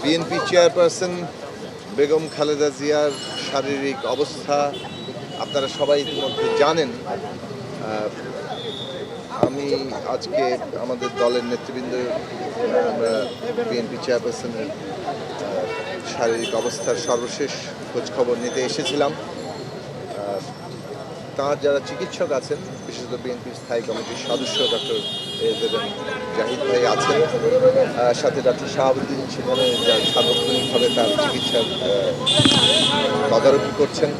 BNP chairperson Begum Khaleda জিয়ার শারীরিক অবস্থা আপনারা সবাই ইতিমধ্যে জানেন। আমি আজকে আমাদের দলের নেতৃবৃন্দ আমরা বিএনপি চেয়ারপারসনের শারীরিক অবস্থার সর্বশেষ খোঁজখবর নিতে এসেছিলাম। তাঁর যারা চিকিৎসক আছেন, বিশেষত বিএনপির স্থায়ী কমিটির সদস্য ডক্টর এজেডএম জাহিদ ভাই আছেন, সাথে ডক্টর শাহাবুদ্দিন সেখানে সার্বক্ষণিকভাবে তার চিকিৎসার তদারকি করছেন।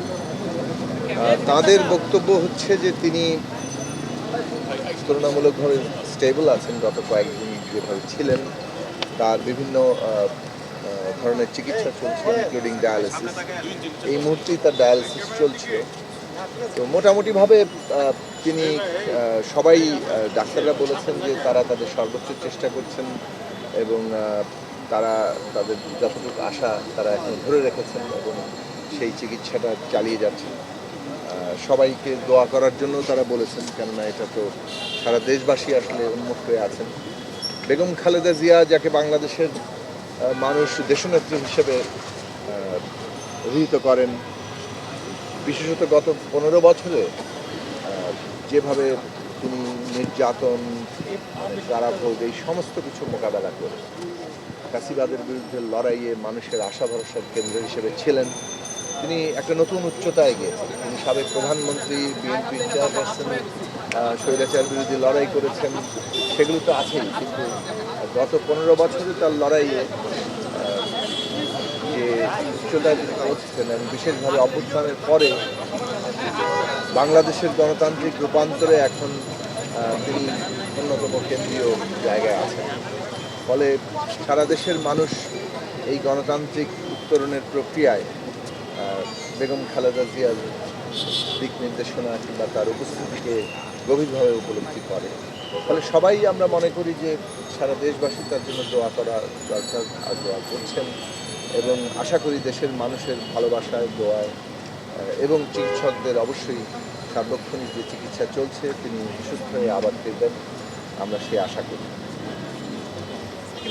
তাদের বক্তব্য হচ্ছে যে তিনি তুলনামূলকভাবে স্টেবল আছেন। গত কয়েকদিন যেভাবে ছিলেন তার বিভিন্ন ধরনের চিকিৎসা চলছে, ইনক্লুডিং ডায়ালিসিস। এই মুহূর্তেই তার ডায়ালিসিস চলছিল। তো মোটামুটিভাবে তিনি সবাই ডাক্তাররা বলেছেন যে তারা তাদের সর্বোচ্চ চেষ্টা করছেন এবং তারা তাদের যতটুকু আশা তারা এখন ধরে রেখেছেন এবং সেই চিকিৎসাটা চালিয়ে যাচ্ছেন। সবাইকে দোয়া করার জন্য তারা বলেছেন, কেননা এটা তো সারা দেশবাসী আসলে উন্মুখ হয়ে আছেন। বেগম খালেদা জিয়া, যাকে বাংলাদেশের মানুষ দেশনেত্রী হিসেবে অভিহিত করেন, বিশেষত গত 15 বছরে যেভাবে তিনি নির্যাতন, কারাভোগ, এই সমস্ত কিছু মোকাবেলা করে ফ্যাসিবাদের বিরুদ্ধে লড়াইয়ে মানুষের আশা ভরসার কেন্দ্র হিসেবে ছিলেন। তিনি একটা নতুন উচ্চতায় গিয়েছেন। তিনি সাবেক প্রধানমন্ত্রী, বিএনপির চেয়ারপারসন, স্বৈরাচার বিরুদ্ধে লড়াই করেছেন, সেগুলো তো আছেই, কিন্তু গত 15 বছরে তার লড়াইয়ে যে উচ্চতায় তিনি পৌঁছেছেন এবং বিশেষভাবে অভ্যুত্থানের পরে বাংলাদেশের গণতান্ত্রিক রূপান্তরে এখন তিনি অন্যতম কেন্দ্রীয় জায়গায় আছেন। ফলে সারা দেশের মানুষ এই গণতান্ত্রিক উত্তরণের প্রক্রিয়ায় বেগম খালেদা জিয়ার দিক নির্দেশনা কিংবা তার উপস্থিতিকে গভীরভাবে উপলব্ধি করে। ফলে সবাই আমরা মনে করি যে সারা দেশবাসী তার জন্য দোয়া করা দরকার, আর দোয়া করছেন এবং আশা করি দেশের মানুষের ভালোবাসায়, দোয়ায় এবং চিকিৎসকদের অবশ্যই সার্বক্ষণিক যে চিকিৎসা চলছে তিনি সুস্থ হয়ে আবার ফিরবেন, আমরা সে আশা করি।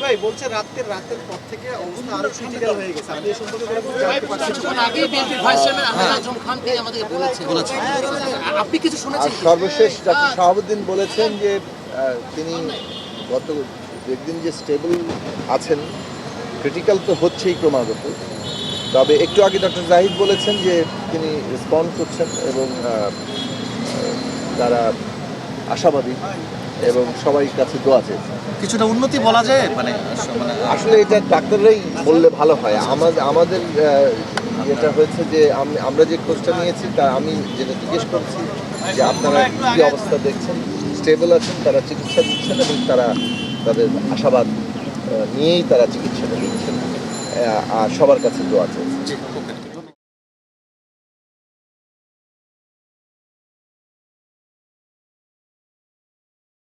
ভাই বলছে রাতের পর থেকে অবস্থা আরো ক্রিটিক্যাল হয়ে গেছে। আপনি এই সম্পর্কে জানতে পারছেন? কিছুক্ষণ আগেই বিএনপির ভাইস চেয়ারম্যান আহমেদ আজম খান আমাদের বলেছেন, আপনি কিছু শুনেছেন? সর্বশেষ ডক্টর শাহাবুদ্দিন বলেছেন যে তিনি গত একদিন যে স্টেবল আছেন, ক্রিটিক্যাল তো হচ্ছেই ক্রমাগত, তবে একটু আগে ডক্টর জাহিদ বলেছেন যে তিনি রেসপন্ড করছেন এবং তারা আশাবাদী এবং সবাই কাছে দোয়া চেয়েছে। কিছুটা উন্নতি বলা যায়, মানে আসলে এটা ডাক্তাররাই বললে ভালো হয়। আমাদের যেটা হয়েছে যে আমরা যে খোঁজটা নিয়েছি তা আমি যেটা জিজ্ঞেস করছি যে আপনারা কী অবস্থা দেখছেন, স্টেবল আছেন, তারা চিকিৎসা দিচ্ছেন এবং তারা তাদের আশাবাদ নিয়েই তারা চিকিৎসাটা দিচ্ছেন, আর সবার কাছে দোয়া চেয়েছে।